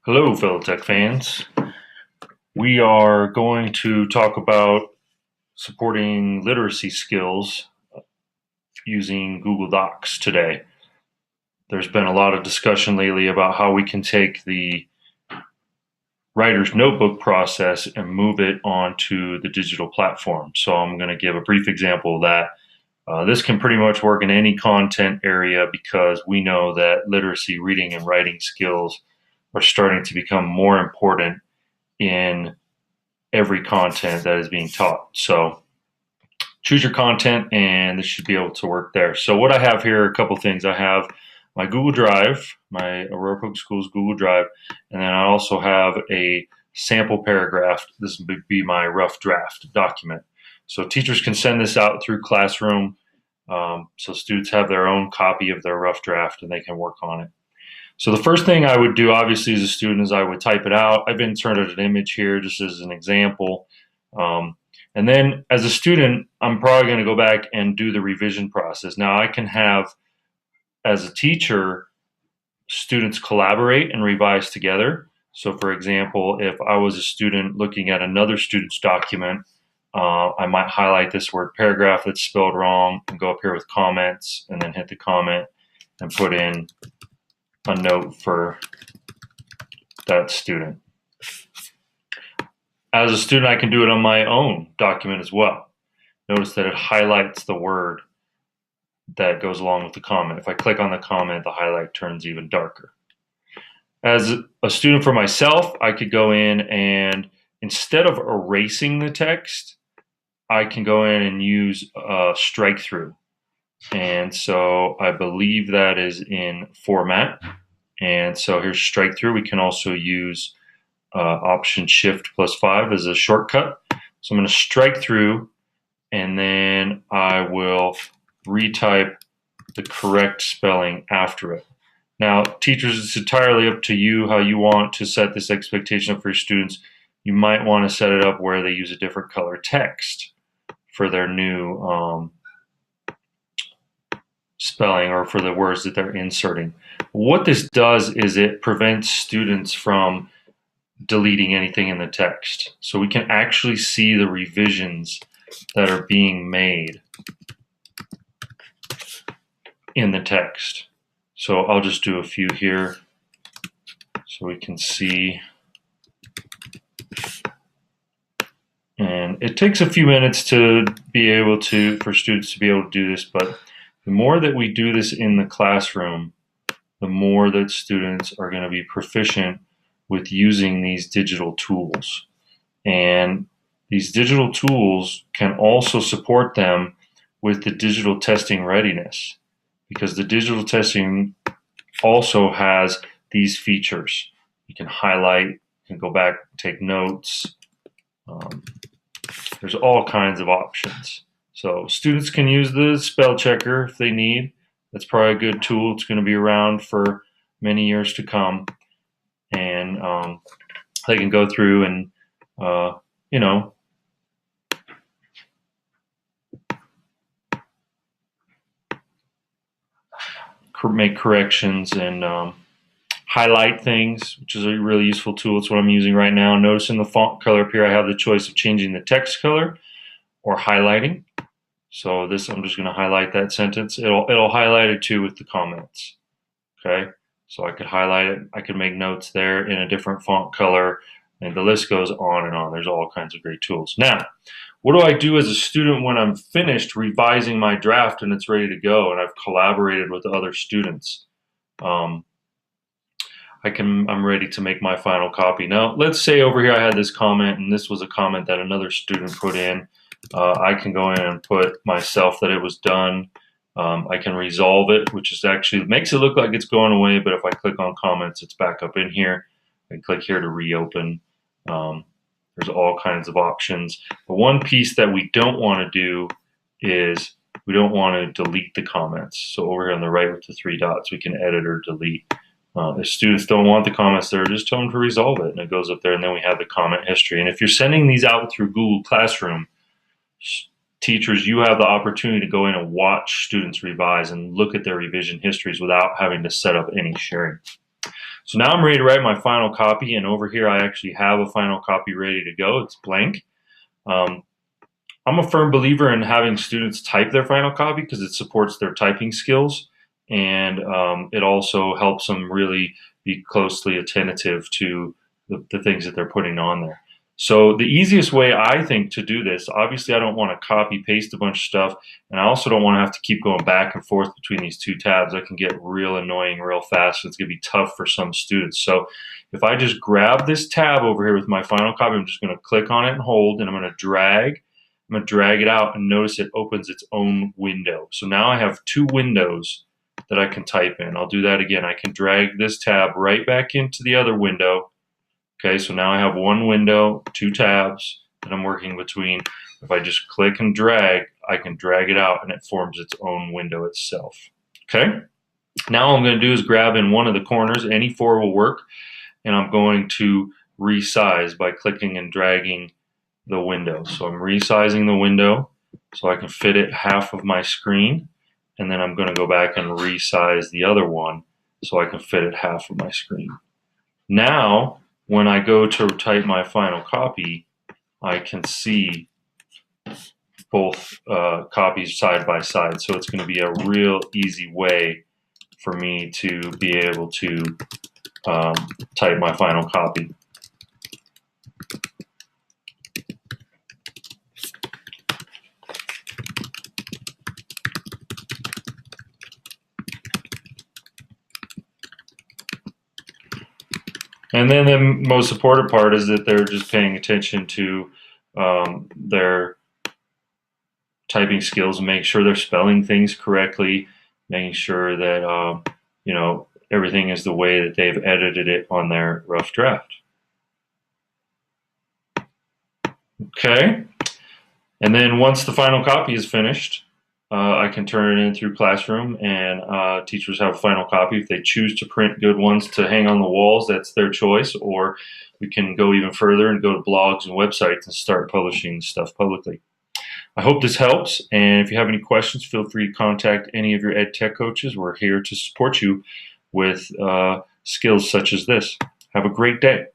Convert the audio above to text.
Hello, fellow tech fans. We are going to talk about supporting literacy skills using Google Docs today. There's been a lot of discussion lately about how we can take the writer's notebook process and move it onto the digital platform. So I'm going to give a brief example of that. This can pretty much work in any content area because we know that literacy, reading, and writing skills are starting to become more important in every content that is being taught. So choose your content and this should be able to work there. So what I have here are a couple things. I have my Google Drive, my Aurora Public Schools Google Drive, and then I also have a sample paragraph. This would be my rough draft document. So teachers can send this out through Classroom. So students have their own copy of their rough draft and they can work on it. So the first thing I would do, obviously, as a student is I would type it out. I've inserted an image here just as an example. And then as a student, I'm probably going to go back and do the revision process. Now I can have, as a teacher, students collaborate and revise together. So for example, if I was a student looking at another student's document, I might highlight this word paragraph that's spelled wrong and go up here with comments and then hit the comment and put in a note for that student. As a student, I can do it on my own document as well. Notice that it highlights the word that goes along with the comment. If I click on the comment, the highlight turns even darker. As a student for myself, I could go in and instead of erasing the text, I can go in and use a strike through. And so I believe that is in format. And so here's strike through. We can also use Option Shift +5 as a shortcut. So I'm going to strike through and then I will retype the correct spelling after it. Now, teachers, it's entirely up to you how you want to set this expectation up for your students. You might want to set it up where they use a different color text for their new spelling or for the words that they're inserting. What this does is it prevents students from deleting anything in the text. So we can actually see the revisions that are being made in the text. So I'll just do a few here so we can see. And it takes a few minutes to be able to, for students to be able to do this, but the more that we do this in the classroom, the more that students are going to be proficient with using these digital tools. And these digital tools can also support them with the digital testing readiness, because the digital testing also has these features. You can highlight, you can go back, take notes. There's all kinds of options. So students can use the spell checker if they need. That's probably a good tool. It's going to be around for many years to come. And they can go through and, make corrections and highlight things, which is a really useful tool. It's what I'm using right now. Notice in the font color up here, I have the choice of changing the text color or highlighting. So this, I'm just going to highlight that sentence. It'll highlight it too with the comments. Okay, so I could highlight it. I could make notes there in a different font color, and the list goes on and on. There's all kinds of great tools. Now, what do I do as a student when I'm finished revising my draft and it's ready to go and I've collaborated with other students? I'm ready to make my final copy. Now, let's say over here I had this comment, and this was a comment that another student put in. I can go in and put myself that it was done. I can resolve it, which is actually makes it look like it's going away, but if I click on comments, it's back up in here. I click here to reopen. There's all kinds of options. The one piece that we don't want to do is we don't want to delete the comments. So over here on the right with the three dots, we can edit or delete. If students don't want the comments there, just tell them to resolve it, and it goes up there, and then we have the comment history. And if you're sending these out through Google Classroom, teachers, you have the opportunity to go in and watch students revise and look at their revision histories without having to set up any sharing. So now I'm ready to write my final copy, and over here I actually have a final copy ready to go. It's blank. I'm a firm believer in having students type their final copy because it supports their typing skills, and it also helps them really be closely attentive to the things that they're putting on there. So the easiest way I think to do this, obviously I don't want to copy paste a bunch of stuff, and I also don't want to have to keep going back and forth between these two tabs. That can get real annoying real fast. It's going to be tough for some students. So if I just grab this tab over here with my final copy, I'm just going to click on it and hold, and I'm going to drag. I'm going to drag it out, and notice it opens its own window. So now I have two windows that I can type in. I'll do that again. I can drag this tab right back into the other window. Okay, so now I have one window, two tabs that I'm working between. If I just click and drag, I can drag it out and it forms its own window itself. Okay, now all I'm going to do is grab in one of the corners, any four will work, and I'm going to resize by clicking and dragging the window. So I'm resizing the window so I can fit it half of my screen, and then I'm going to go back and resize the other one so I can fit it half of my screen. Now, when I go to type my final copy, I can see both copies side by side. So it's going to be a real easy way for me to be able to type my final copy. And then the most important part is that they're just paying attention to their typing skills, and making sure they're spelling things correctly, making sure that everything is the way that they've edited it on their rough draft. Okay, and then once the final copy is finished, I can turn it in through Classroom, and teachers have a final copy. If they choose to print good ones to hang on the walls, that's their choice, or we can go even further and go to blogs and websites and start publishing stuff publicly. I hope this helps, and if you have any questions, feel free to contact any of your ed tech coaches. We're here to support you with skills such as this. Have a great day.